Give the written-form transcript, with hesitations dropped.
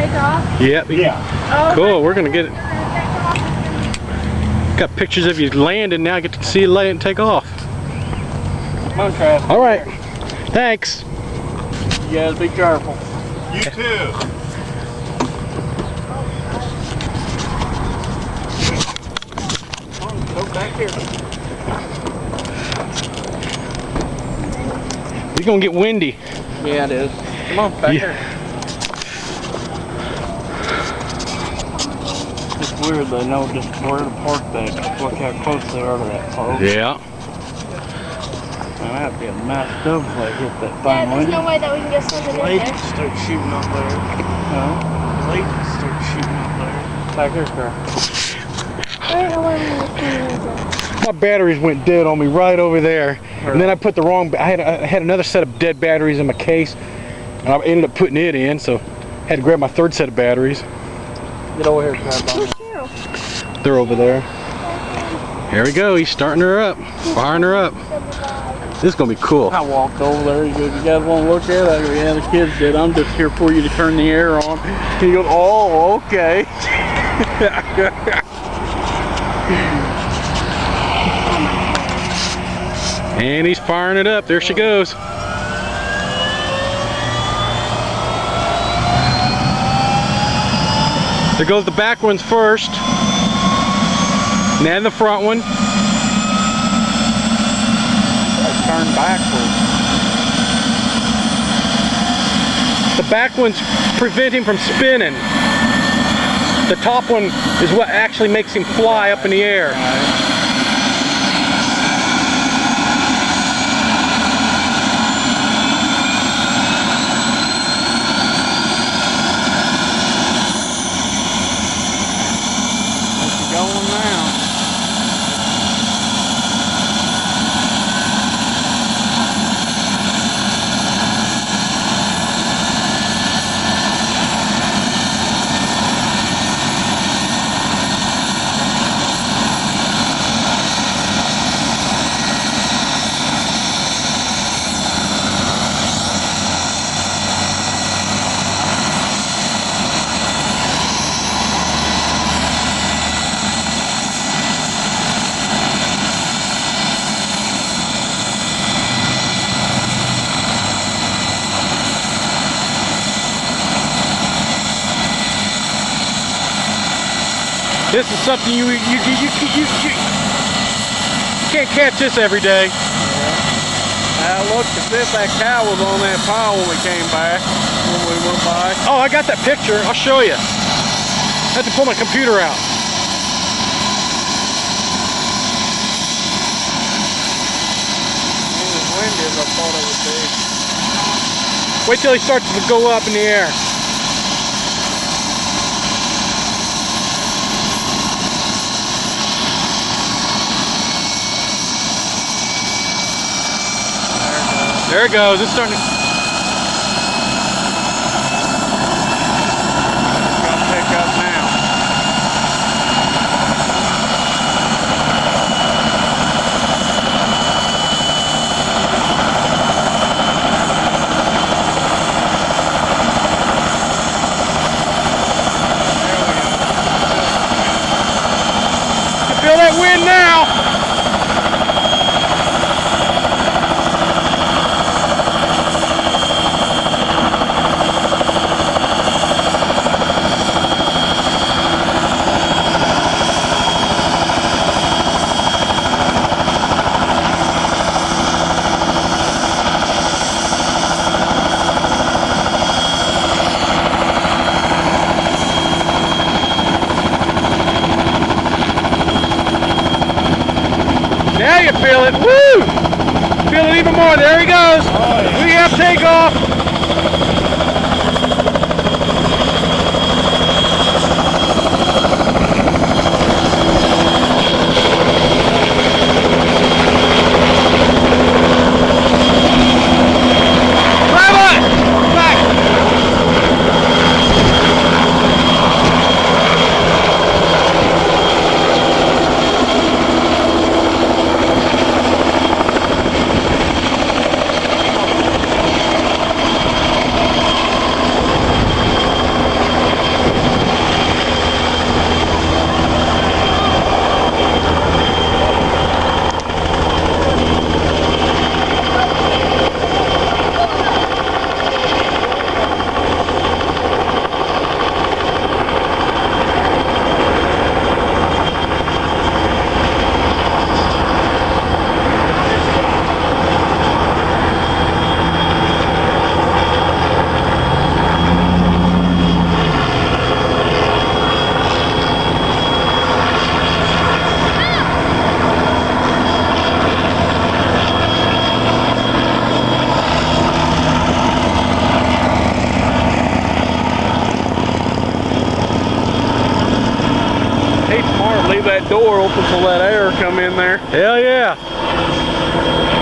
take off? Yep. Yeah. Cool. We're gonna get it. Got pictures of you landing now. I get to see you land and take off. Come on, Travis. All right. Thanks. You guys be careful. You too. Go back here. It's gonna get windy. Yeah, it is. Come on, back here. It's weird they know just where to park that. Look how close they are to that pole. Yeah. Man, I have to get messed up if I hit that Yeah, thing. there's no way that we can get something in Blade there. start shooting up there. Huh? Blade start shooting up there. Back here, Carl. I don't know where we My batteries went dead on me right over there, and then I put the wrong. I had another set of dead batteries in my case, and I ended up putting it in, so I had to grab my third set of batteries. Get over here, Carl. They're over there. Here we go. He's starting her up, firing her up. This is gonna be cool. I walked over there. He goes, "You guys want to look at it?" I go, "Yeah, the kids did. I'm just here for you to turn the air on." He goes, "Oh, okay." And he's firing it up. There she goes. There goes the back ones first. And then the front one. Turn backwards. The back ones prevent him from spinning. The top one is what actually makes him fly up in the air. Going now. This is something you can't catch this every day. I looked to see if that cow was on that pile when we came back, when we went by. Oh, I got that picture. I'll show you. I had to pull my computer out. It was windy as I thought it would be. Wait till he starts to go up in the air. There it goes. It's starting to... It's going to pick up now. You feel that wind now? Now you feel it. Woo! Feel it even more. There he goes. Oh, yeah. We have takeoff. door open to let air come in there. Hell yeah.